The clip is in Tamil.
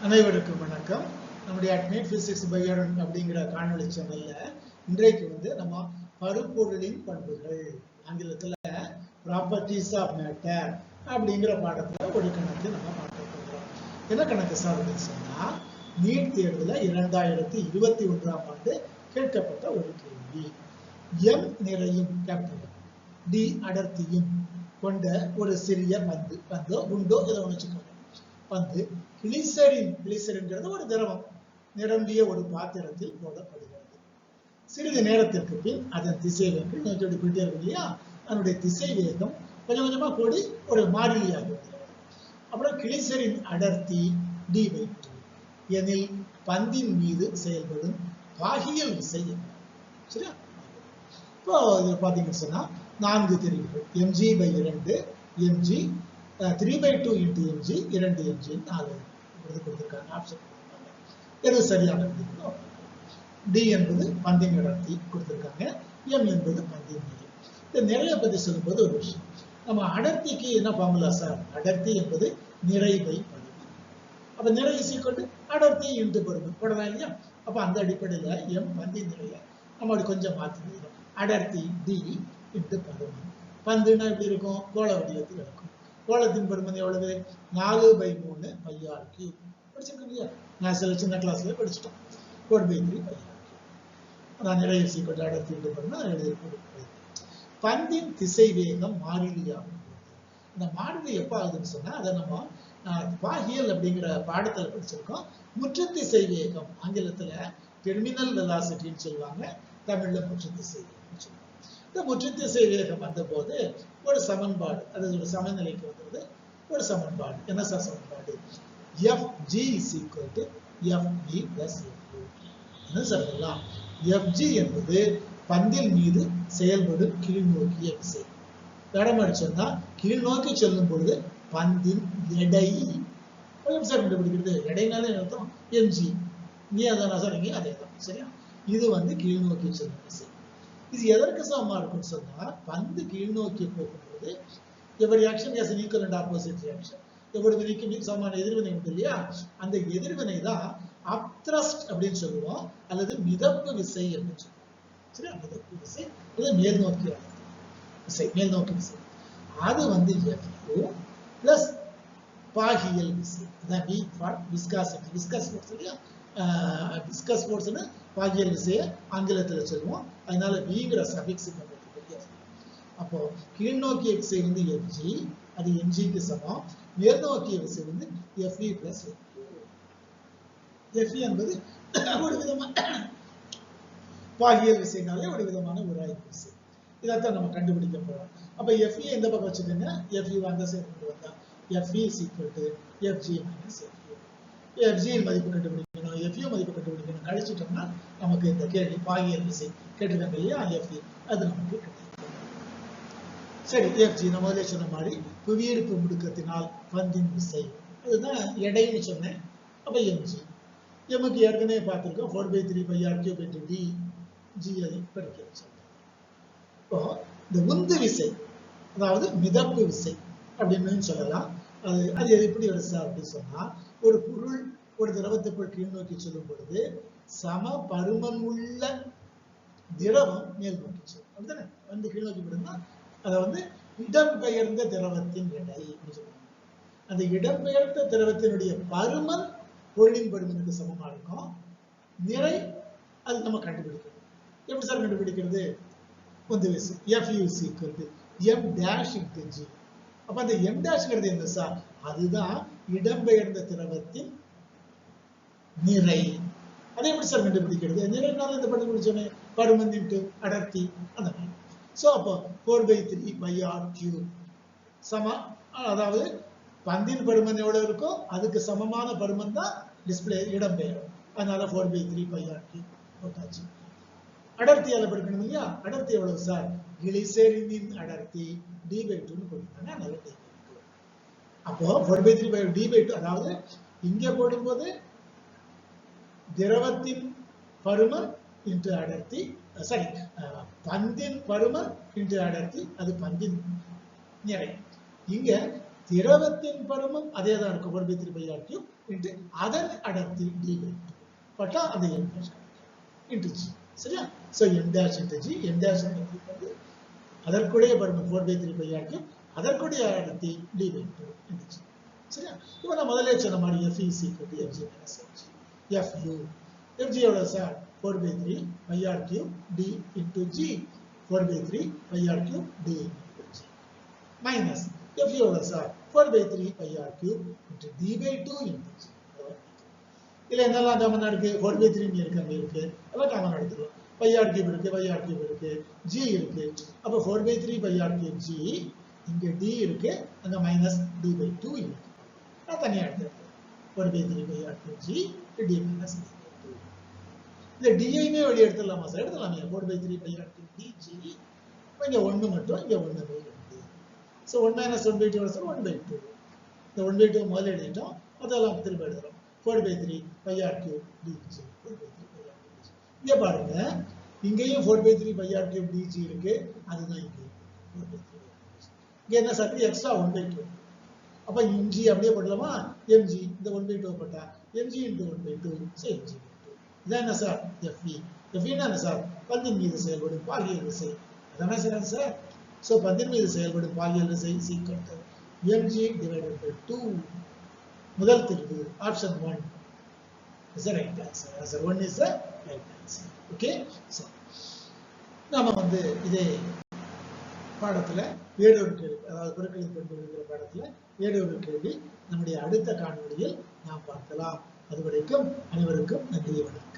அனைவருக்கும் வணக்கம். நம்முடைய அட்மிட் பிசிக்ஸ் பயோடன் அப்படிங்கிற காணொலி சேனல்ல இன்றைக்கு நம்ம பருப்பொருளின் பண்புகள், ஆங்கிலத்துல ப்ராப்பர்ட்டிஸ் ஆஃப் மேட்டர் அப்படிங்கிற பாடத்துல ஒரு கணக்கு நம்ம பார்க்க போகிறோம். என்ன கணக்கு சார் அப்படின்னு சொன்னா, நீட் தேர்வுல 2021ஆம் ஆண்டு கேட்கப்பட்ட ஒரு கேள்வி. எம் நிறையும் கேப்டன் டி அடர்த்தியும் கொண்ட ஒரு சிறிய பந்தோ குண்டோ இதை வச்சுக்கோங்க. வந்து கிளிசரின்ங்கிறது ஒரு திரவம் நிரம்பிய ஒரு பாத்திரத்தில் போடப்படுகிறது. சிறிது நேரத்திற்கு பின் அதன் திசை வேகம் போயிட்டே இருக்கு இல்லையா, அதனுடைய திசை வேகம் கொஞ்சம் கொஞ்சமா கூடி ஒரு மாறிலியாக. அப்புறம் கிளிசரின் அடர்த்தி d/2 எனில் பந்தின் மீது செயல்படும் பாகியல் விசை என்ன? சரியா? இப்போ இது பாத்தீங்கன்னு சொன்னா 4 தெரிவுகள் mg/2 mg 3/2 × mg 2 mg 4 கொடுத்திருக்காங்க. ஆப்ஷன் கொடுத்திருக்காங்க. எது சரியான டி என்பது பந்தின் அடர்த்தி கொடுத்திருக்காங்க, எம் என்பது பந்தின் நிறை. இந்த நிறைய பத்தி சொல்லும்போது ஒரு விஷயம், நம்ம அடர்த்திக்கு என்ன ஃபார்முலா சார்? அடர்த்தி என்பது நிறை/பருமன். அப்ப நிறை = அடர்த்தி × பருமன் போடலாம் இல்லையா? அப்ப அந்த அடிப்படையில எம் பந்தின் நிறைய நம்ம அப்படி கொஞ்சம் மாற்றி, அடர்த்தி டி × பருமன். பந்துனா எப்படி இருக்கும்? கோள வடிவத்தில் இருக்கும். கோளத்தின் பருமன் எவ்வளவு? 4/3 πr³ படிச்சிருக்கோம் இல்லையா? நான் சின்ன கிளாஸ்ல படிச்சுட்டோம். 4/3 πr³. அதான் நிறை = அடர்த்தி × பருமன். பந்தின் திசை வேகம் மாறிலியாகும். இந்த மாறிலி எப்ப ஆகுதுன்னு சொன்னா, அதை நம்ம பாகியல் அப்படிங்கிற பாடத்துல படிச்சிருக்கோம். முற்று திசை வேகம், ஆங்கிலத்துல டெர்மினல் வெலாசிட்டின்னு சொல்லுவாங்க, தமிழ்ல முற்று திசை வேகம். இந்த முற்று திசை வேகம் வந்த போது ஒரு சமன்பாடு, அது ஒரு சமநிலைக்கு வந்தது. ஒரு சமன்பாடு என்ன சார் சமன்பாடு? Fg = Fe + Fu. என்ன சொல்லலாம்? Fg என்பது பந்தின் மீது செயல்படும் கீழ்நோக்கிய விசை. இடம் அடிச்சோம்னா கீழ் நோக்கி செல்லும் பொழுது பந்தின் எடை. கண்டுபிடிக்கிறது எடைனாலே அர்த்தம் mg. நீ அதான் சொல்றீங்க, அதே தான். சரியா? இது கீழ் நோக்கி செல்லும் விசை. இது எதற்கு சமமா இருக்குன்னு சொன்னா, பந்து கீழ் நோக்கி போகும்போது every action has an equal and opposite reaction. எவ்வளவு வினைக்கும் சமமான எதிர்வினை உண்டு இல்லையா? அந்த எதிர்வினை தான் அப்த்ரஸ்ட் அப்படின்னு சொல்லுவோம், அல்லது மிதப்பு விசை அப்படின்னு சொல்லுவோம். சரியா? மிதப்பு விசை அல்லது மேல்நோக்கி விசை, மேல்நோக்கி விசை. அது Fu பிளஸ் பாகியல் விசை. அதான் V for viscosity. Viscous force இல்லையா? விஸ்கஸ் ஃபோர்ஸ்னு பாகியல் விசைய ஆங்கிலத்துல சொல்லுவோம். அதனால விங்கிற சஃபிக்ஸ் அப்போ கீழ்நோக்கிய விசை Fg, அது mgக்கு சமம். மேல்நோக்கிய விசை Fe + Fu. Fe என்பது ஒரு விதமான பாகியல் விசைனாலே ஒரு விதமான உராய்வு விசை. இதைத்தான் நம்ம கண்டுபிடிக்க போறோம். அப்ப Fe எந்த பக்கம் வச்சுக்கோங்க, Fu அந்த சைடு கொண்டு வந்தா Fe = Fg - Fu. Fg மதிப்பு கண்டுபிடிக்கணும், Fu மதிப்பு கண்டுபிடிக்கணும். கழிச்சிட்டோம்னா நமக்கு இந்த கேள்வி பாகியல் விசை கேட்டிருக்காங்க இல்லையா, Fe அது நமக்கு கிடைக்கும். சரி, Fg நம்ம முதல்ல சொன்ன மாதிரி புவியீர்ப்பு முடுக்கத்தினால் பந்தின் விசை, அதுதான் எடைன்னு சொன்னேன். அப்ப mg, எம்முக்கு ஏற்கனவே பார்த்திருக்கோம் 4/3 πr³ d g அதை படிக்க வச்சோம். இப்போ இந்த உந்து விசை, அதாவது மிதப்பு விசை அப்படின்னு சொல்லலாம். அது எப்படி வருது சார் அப்படின்னு சொன்னா, ஒரு பொருள் ஒரு திரவத்துக்குள் கீழ் நோக்கி செல்லும் பொழுது சம பருமன் உள்ள திரவம் மேல் நோக்கி செல்லும். அப்படித்தானே? கீழ் நோக்கி போடுதுன்னா அதை இடம்பெயர்ந்த திரவத்தின் எடை அப்படின்னு சொல்லுவாங்க. அந்த இடம்பெயர்ந்த திரவத்தினுடைய பருமன் பொருளின் பருமனுக்கு சமமா இருக்கும். நிறை அது நம்ம கண்டுபிடிக்கணும். எப்படி சார் கண்டுபிடிக்கிறது? உந்து விசை Fu = m' × g. அப்ப அந்த m' என்ன சார்? அதுதான் இடம்பெயர்ந்த திரவத்தின் நிறை. அதை எப்படி சார் கண்டுபிடிக்கிறது? நிறைனால இந்த கண்டுபிடிச்சோமே, பருமன் × அடர்த்தி, அந்த மாதிரி. சோ அப்போ 4/3 πr³ சம, அதாவது பந்தின் பருமன் எவ்வளவு இருக்கோ அதுக்கு சமமான பருமன் தான் டிஸ்பிளே இடம்பெயரும். அதனால 4/3 πr³ போட்டாச்சு. அடர்த்தியால பெருக்கணும் இல்லையா? அடர்த்தி எவ்வளவு சார்? கிளிசரினின் அடர்த்தி d/2 கொடுத்தாங்க. அதனால d/2. அப்போ 4/3 d/2, அதாவது இங்க போடும்போது திரவத்தின் பருமன் × அடர்த்தி, சரி, பந்தின் பருமன் × அடர்த்தி, அது பந்தின் நிறை. இங்க திரவத்தின் பருமம் அதே தான் இருக்கும் 1/3 into அதன் அடர்த்தி d/2 பட்டா அந்த n dash into g. சரியா? so n dash into g, n dash வந்து அதற்குடைய பருமம் 4/3 அதற்குடைய அடர்த்தி d/2 into g. சரியா? இப்போ நான் முதல்ல சொன்ன மாதிரி f is equal to fg minus fg. fu fg எவ்வளவு sir 4/3 d into g 4/3 d into g minus f எவ்வளவு sir 4/3 into d/2 into g. இல்ல என்னெல்லாம் காமனா இருக்கு 4/3 இருக்கு அங்க இருக்கு எல்லாம் காமனா எடுத்துக்கலாம் இருக்கு இருக்கு g இருக்கு அப்ப 4/3 g இங்க d இருக்கு அங்க minus d/2 இருக்கு நான் தனியா எடுத்துக்கிறேன் 4/3 g d minus d/2 இந்த d ஐயுமே வெளிய எடுத்துடலாமா சார் எடுத்துடலாமே 4/3 dg இங்க 1 மட்டும் இங்க 1/2 so 1 minus 1/2 equals 1/2 இந்த 1/2 முதல்ல எழுதிட்டோம் அதெல்லாம் திரும்ப எழுதுறோம் 4/3 dg 4/3 இங்க பாருங்க இங்கேயும் 4/3 dg இருக்கு அதுதான் இங்க 4/3 இங்க என்ன சார் எக்ஸ்ட்ரா 1/2 அப்ப mg அப்படியே போடலாமா mg இந்த 1/2 போட்டா mg into 1/2 so mg இதான் என்ன சார் fe என்ன சார் பந்தின் மீது செயல்படும் பாலியல் விசை அதானே சார் so பந்தின் மீது செயல்படும் பாலியல் விசை is equal to mg divided by 2 முதல் திருப்பு option 1 is the right answer. Answer 1 is the right answer. Okay? So நாம வந்து இதே பாடத்துல வேறொரு கேள்வி அதாவது பொருட்களின் பண்புகள் பாடத்துல வேறொரு கேள்வி நம்முடைய அடுத்த காணொளியில் நாம் பார்க்கலாம். அதுவரைக்கும் அனைவருக்கும் நன்றி வணக்கம்.